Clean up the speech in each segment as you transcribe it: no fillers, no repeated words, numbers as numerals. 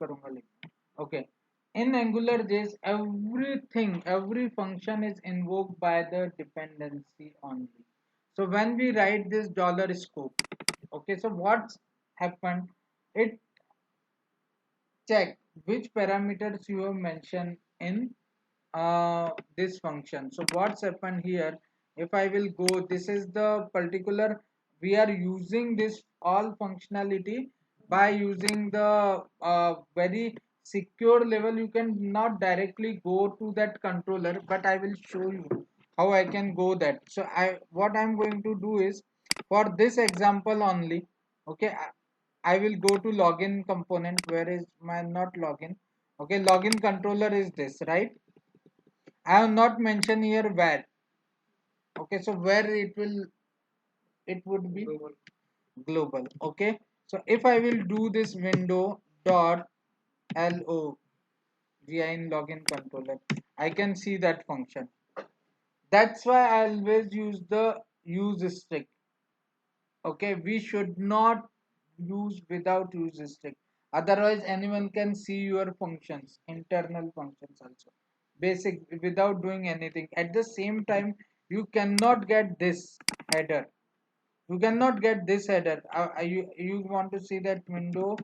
करूंगा लिखना. Okay. In AngularJS, every function is invoked by the dependency only. So when we write this $scope, okay, so what's happened? It check which parameters you have mentioned in this function. So what's happened here, if I will go, this is the particular, we are using this all functionality by using the very secure level. You can not directly go to that controller, but I will show you how I can go that. So what I'm going to do is, for this example only, okay, I will go to login component. Where is my not login? Okay, login controller is this, right? I have not mentioned here where. Okay, so where it would be global. Okay, so if I will do this window dot log in login controller, I can see that function. That's why I always use the use strict. Okay, we should not use without use strict. Otherwise, anyone can see your functions, internal functions also. Basic without doing anything. At the same time, you cannot get this header. You cannot get this header. You want to see that window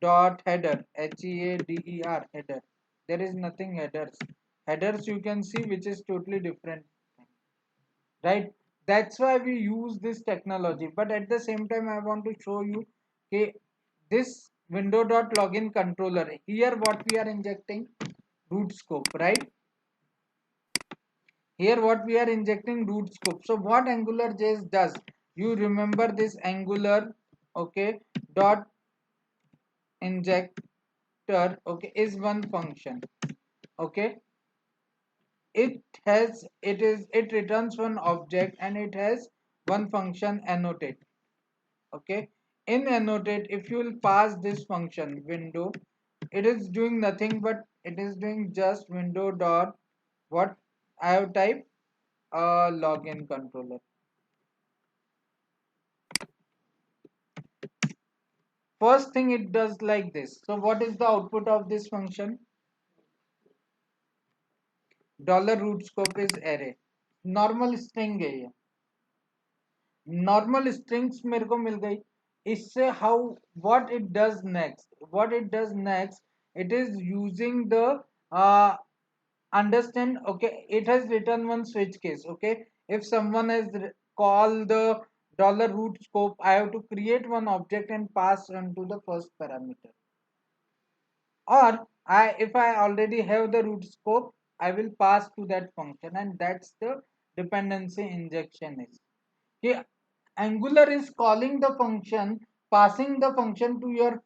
dot header, header header. There is nothing headers. Headers you can see, which is totally different, right? That's why we use this technology. But at the same time, I want to show you, okay, this window dot login controller here, what we are injecting root scope, right? Here what we are injecting root scope. So what AngularJS does, you remember this Angular, okay, dot injector, okay, is one function. Okay, it returns one object and it has one function annotate. Okay, in annotate, if you will pass this function window, it is doing nothing but it is doing just window dot what I have typed login controller. First thing it does like this. So what is the output of this function? Dollar root scope is array. Normal string है ये. Normal strings मेरे को मिल गई. इससे how what it does next, it is using the uh, understand. Okay, it has written one switch case. Okay, if someone has called the dollar root scope, I have to create one object and pass onto the first parameter. Or if I already have the root scope, I will pass to that function, and that's the dependency injection is. Okay, Angular is calling the function, passing the function to your,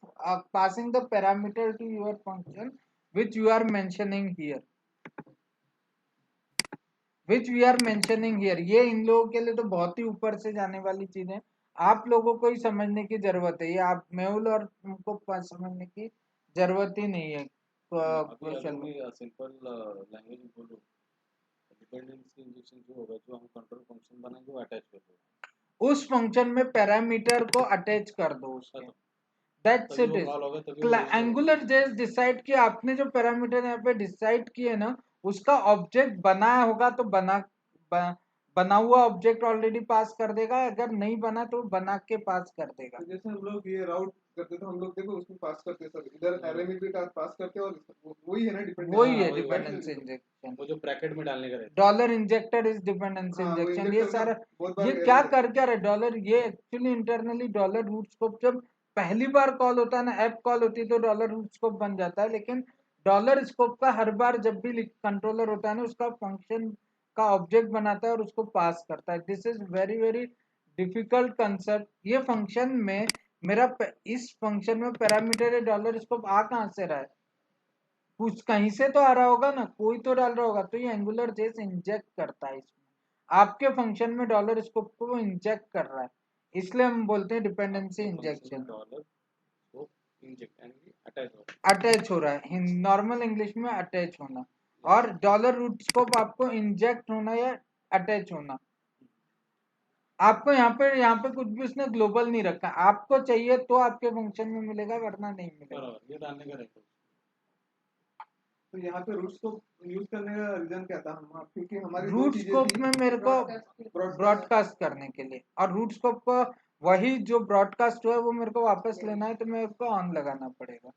passing the parameter to your function, which you are mentioning here. Which we are mentioning here. ये इन लोगों के लिए तो बहुत ही ऊपर से जाने वाली चीज है. आप लोगों को ही समझने की जरूरत है. ये आप मेहुल और तुमको समझने की जरूरत ही नहीं है. सिंपल लैंग्वेज बोलो, डिपेंडेंसी इंजेक्शन जो होगा, जो हम कंट्रोल फंक्शन बनाएंगे वो अटैच कर दो. उस फंक्शन में पैरामीटर को अटैच कर दो उसके. That's it is. AngularJS decide किया आपने जो पैरामीटर यहाँ पे डिसाइड किए ना, उसका ऑब्जेक्ट बनाया होगा तो बना हुआ ऑब्जेक्ट ऑलरेडी पास कर देगा. अगर नहीं बना तो बना के पास कर देगा. तो जैसे हम लोग ये राउट करते थे, हम लोग देखो उसमें पास करते सर, इधर एरे में भी पास करते और वही है ना डिपेंडेंसी. वही है डिपेंडेंसी इंजेक्शन. वो जो ब्रैकेट में डालने का रहता है. Dollar injector is dependency injection. ये सारा ये क्या क्या रहा है डॉलर. ये actually internally dollar root scope जब पहली बार कॉल होता है ना, ऐप कॉल होती है तो डॉलर रूट स्कोप बन जाता है. लेकिन डॉलर स्कोप का हर बार जब भी कंट्रोलर होता है ना, उसका फंक्शन का ऑब्जेक्ट बनाता है और उसको पास करता है. This is very very difficult concept. ये फंक्शन में मेरा इस फंक्शन में पैरामीटर है डॉलर स्कोप आ कहां से रहा है? कुछ कहीं से तो आ रहा होगा ना, कोई तो डाल रहा होगा. तो ये AngularJS इंजेक्ट करता है इसमें. आपके फंक्शन में डॉलर स्कोप को वो इंजेक्ट कर रहा है, इसलिए हम बोलते हैं डिपेंडेंसी इंजेक्शन. अटैच हो रहा है, नॉर्मल इंग्लिश में अटैच होना. और डॉलर रूट स्कोप आपको इंजेक्ट होना या अटैच होना. आपको यहाँ पे कुछ भी उसने ग्लोबल नहीं रखा. आपको चाहिए तो आपके फंक्शन में मिलेगा, वरना नहीं मिलेगा. ये डालने का रहता है. तो यहाँ पे रूट स्कोप यूज करने का रीजन क्या था क्योंकि हमारी दो रूट चीजें स्कोप थी, में मेरे को ब्रॉडकास्ट ब्रॉडकास्ट करने के लिए, और रूट स्कोप को वही जो ब्रॉडकास्ट हुआ है वो मेरे को वापस लेना है, तो मेरे को ऑन लगाना पड़ेगा,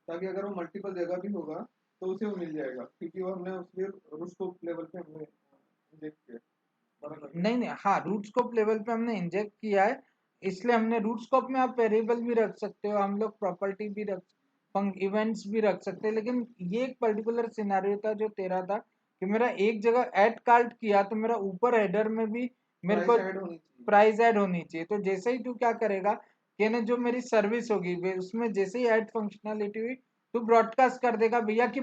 ताकि अगर वो मल्टीपल जगह भी होगा तो उसे वो मिल जाएगा, क्योंकि वो हमने उसके रूट स्कोप लेवल पे हमने इंजेक्ट किया बराबर। नहीं नहीं, हाँ रूट स्कोप लेवल पे हमने इंजेक्ट किया है, इसलिए हमने रूट स्कोप में आप वेरिएबल भी रख सकते हो, हम लोग प्रॉपर्टी भी रख, इवेंट्स भी रख सकते हैं, लेकिन ये एक पर्टिकुलर सिनारियो था जो तेरा था कि मेरा एक जगह ऐड कार्ड किया तो मेरा ऊपर हेडर में भी मेरे प्राइस को ऐड होनी चाहिए। प्राइस ऐड होनी चाहिए। तो जैसे ही तू क्या करेगा कि ना जो मेरी सर्विस होगी उसमें जैसे ही ऐड फंक्शनलिटी हुई तो ब्रॉडकास्ट कर देगा भैया कि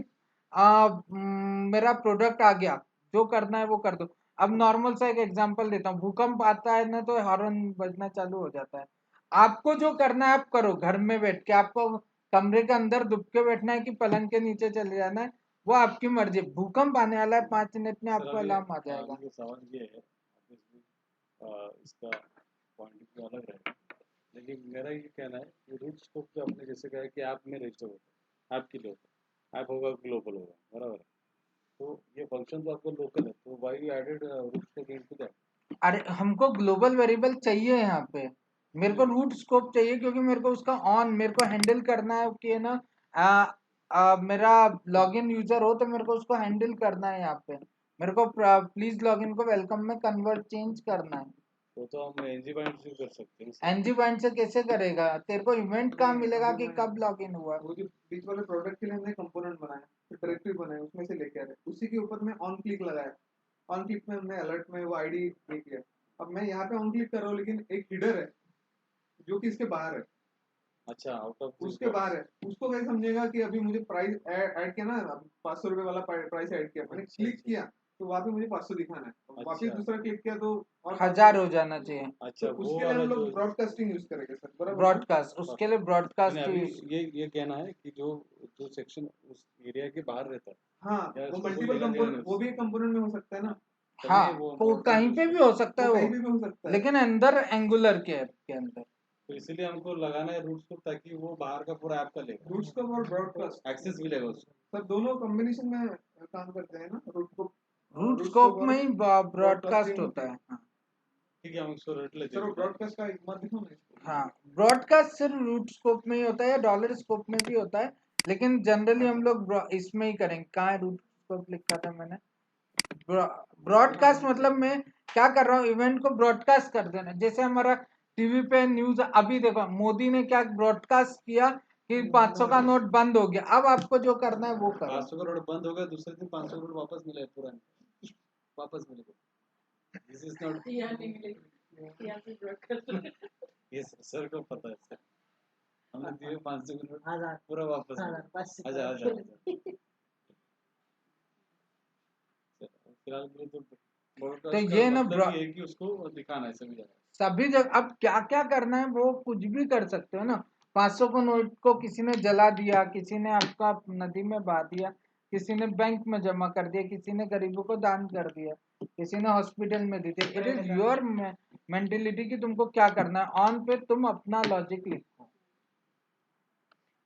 मेरा प्रोडक्ट आ गया, जो करना है वो कर दो। अब नॉर्मल सा एक एग्जांपल देता हूँ, भूकंप आता है ना तो हॉर्न बजना चालू हो जाता है, आपको जो करना है आप करो घर में बैठ के, आपको कमरे के अंदर दुब के बैठना है कि पलंग के नीचे चले जाना है, वो आपकी मर्जी। भूकंप आने वाला है 5 मिनट में, सर आपको अभी अलार्म आ जाएगा। अभी सवाल ये है, इसका पॉइंट ऑफ व्यू अलग रहेगा, लेकिन मेरा ये कहना है कि रूट स्कोप जो आपने जैसे कहा कि ऐप में रजिस्टर होता है, ऐप के लिए होता है, ऐप होगा ग्लोबल होगा, बराबर है, तो ये फंक्शन तो आपका लोकल है, तो why you added root scope into that? अरे हमको ग्लोबल वेरिएबल चाहिए यहाँ पे, मेरे को रूट स्कोप चाहिए क्योंकि मेरे को उसका ऑन मेरे को हैंडल करना है कि है ना, मेरा लॉगिन यूजर हो तो मेरे को उसको हैंडल करना है यहाँ पे, मेरे को प्लीज लॉगिन को वेलकम में कन्वर्ट चेंज करना है। तो हम एनजी बाइंड से कर सकते हैं सर। एनजी पॉइंट से कैसे करेगा, तेरे को इवेंट कहाँ नहीं, मिलेगा अभी कि मैं कब लॉगिन हुआ? वो जो बीच वाले प्रोडक्ट के लिए हमने कंपोनेंट बनाया, तो डायरेक्टरी बनाया, उसमें से लेके आ रहे, उसी के ऊपर में ऑन क्लिक लगाया, ऑन क्लिक में हमने अलर्ट में वो आईडी ले किया। अब मैं यहाँ पे ऑन क्लिक कर रहा हूँ, लेकिन एक हिडर है जो कि इसके बाहर है, अच्छा, आउट ऑफ दिस उसके बाहर बॉक्स। है, उसको कैसे समझेगा कि अभी मुझे प्राइस ऐड किया ना, 500 रुपए वाला प्राइस ऐड किया, मैंने अच्छा क्लिक अच्छा किया तो वहाँ पे मुझे 500 दिखाना है, वापिस अच्छा दूसरा क्लिक किया तो और 500। 1000 हो जाना चाहिए। तो अच्छा, वो उसके लिए वाला हम लोग जो ब्रॉडकास्टिंग यूज करेंगे सर, बराबर ना। ब्रॉडकास्ट, उसके लिए नहीं ब्रॉडकास्ट अभी यूज। ये कहना है कि जो जो सेक्शन उस एरिया के बाहर रहता है, हाँ, या वो उसका कोई मल्टीपल लेना देना नहीं कंपोनेंट, वो उससे, भी एक कंपोनेंट में हो सकता है ना। तभी हाँ, वो को ब्रॉडकास्ट कहीं यूज पे कर भी रहे हो हैं। सकता वो है कहीं वो, भी हो सकता है। लेकिन अंदर एंगुलर के ऐप के अंदर। तो इसीलिए हमको लगाना है रूट्स को, ताकि वो बाहर का पूरा ऐप का लेगा, रूट्स को और ब्रॉडकास्ट एक्सेस भी लेगा उसको। सर दोनों कॉम्बिनेशन में काम करते हैं ना, रूट रूट स्कोप स्कोप में और ही ब्रॉडकास्ट ब्रॉडकास्टिंग। होता है। हाँ, ठीक है, हम इसको रट लेते सर हैं वो फिलहाल। ब्रॉडकास्ट का एक बार दिखाओ ना इसको। हाँ ब्रॉडकास्ट सिर्फ रूट स्कोप में ही होता है या डॉलर स्कोप में भी होता है, लेकिन जनरली हम लोग इसमें ही करेंगे। कहाँ है रूट स्कोप लिखा था मैंने? ब्रॉडकास्ट मतलब मैं क्या कर रहा हूँ, इवेंट को ब्रॉडकास्ट कर देना। जैसे हमारा टीवी पे न्यूज, अभी देखो मोदी ने क्या ब्रॉडकास्ट किया कि 500 का नोट बंद हो गया, अब आपको जो करना है वो करो। 500 करोड़ बंद होगा, दूसरे दिन 500 करोड़ वापस मिले, तुरंत वापस मिलेगा। दिस इज नॉट, ये सर को पता है सर, हमने दिए 500 करोड़ पूरा वापस मिला। आजा आजा आजा। फिलहाल के लिए तो तो ब्रॉडकास्ट का ये ना मतलब ये है कि उसको दिखाना है सभी जगह। सभी जगह अब क्या क्या करना है वो कुछ भी कर सकते हो ना। 500 को नोट को किसी ने जला दिया, किसी ने आपका नदी में बहा दिया, किसी ने बैंक में जमा कर दिया, किसी ने गरीबों को दान कर दिया, किसी ने हॉस्पिटल में दी थी। इट इज योर मेंटेलिटी कि तुमको क्या करना है। ऑन पे तुम अपना लॉजिक लिखो।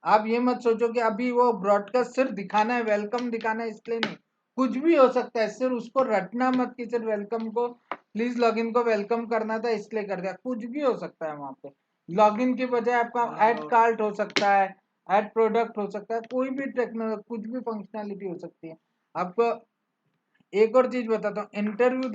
आप ये मत सोचो कि अभी वो ब्रॉडकास्ट सिर्फ दिखाना है, वेलकम दिखाना है, इसलिए नहीं। कुछ भी हो सकता है, सिर्फ उसको रटना मत कि सिर्फ वेलकम को, प्लीज लॉगिन को वेलकम करना था इसलिए कर दिया। कुछ भी हो सकता है वहां पे। लॉगिन की बजाय आपका ऐड कार्ट हो सकता है, ऐड प्रोडक्ट हो सकता है, कोई भी टेक्नोलॉजी, कुछ भी फंक्शनैलिटी हो सकती है। आपको एक और चीज बताता हूँ, इंटरव्यू